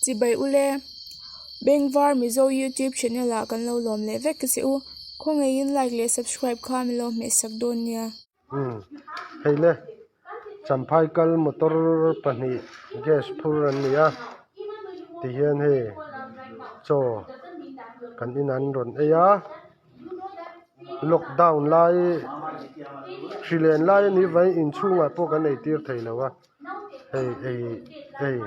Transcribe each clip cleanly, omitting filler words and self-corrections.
Chibai ule Bengvar Mizo YouTube channel la kan lo lom le vek si u khongai in like le subscribe kha mi lo me sak don nia hey le champhai kal motor pani gas phur an nia ti hian he cho kan inan ron eya lockdown lai Thailand lai ni vai in chunga po kan ei tir thailawa hey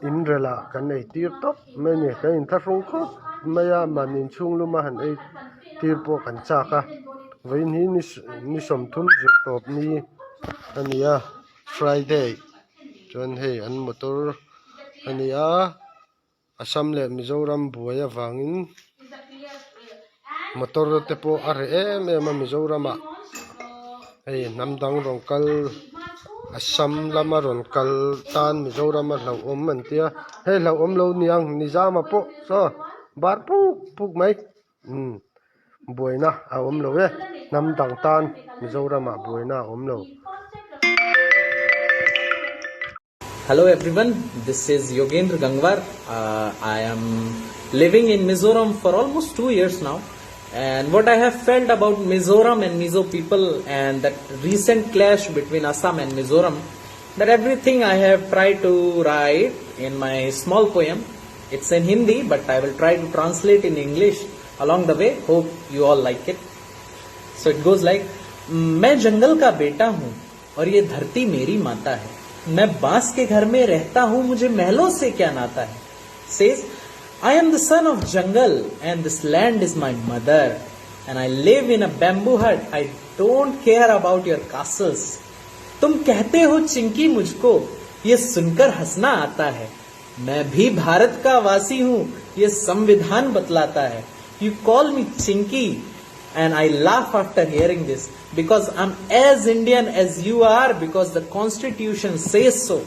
in rela kan ei tir top mai ne kan in tharung khop maya manin chung luma han ei tir po kan chaka vai ni som thum je top ni ania Friday chuan hei an motor ania Assam le Mizoram buaya wangin motor te po are em Mizorama hei namdang rongkal Assam lama ronkal tan Mizorama lau om man tia hei lau om lo niang nizama po so bar puk mai buaina a om lo namdang tan Mizorama buaina om lo. Hello everyone, this is Yogendra Gangwar. I am living in Mizoram for almost 2 years now, and what I have felt about Mizoram and Mizo people and that recent clash between Assam and Mizoram, that everything I have tried to write in my small poem. It's in Hindi, but I will try to translate in English along the way. Hope you all like it. So it goes like, मैं जंगल का बेटा हूँ और ये धरती मेरी माता है. मैं बांस के घर में रहता हूं, मुझे महलों से क्या नाता है. Says, I am the son of jungle and this land is my mother and I live in a bamboo hut. I don't care about your castles. तुम कहते हो चिंकी, मुझको ये सुनकर हंसना आता है. मैं भी भारत का वासी हूं, ये संविधान बतलाता है. You call me Chinki and I laugh after hearing this because I'm as Indian as you are because the constitution says so.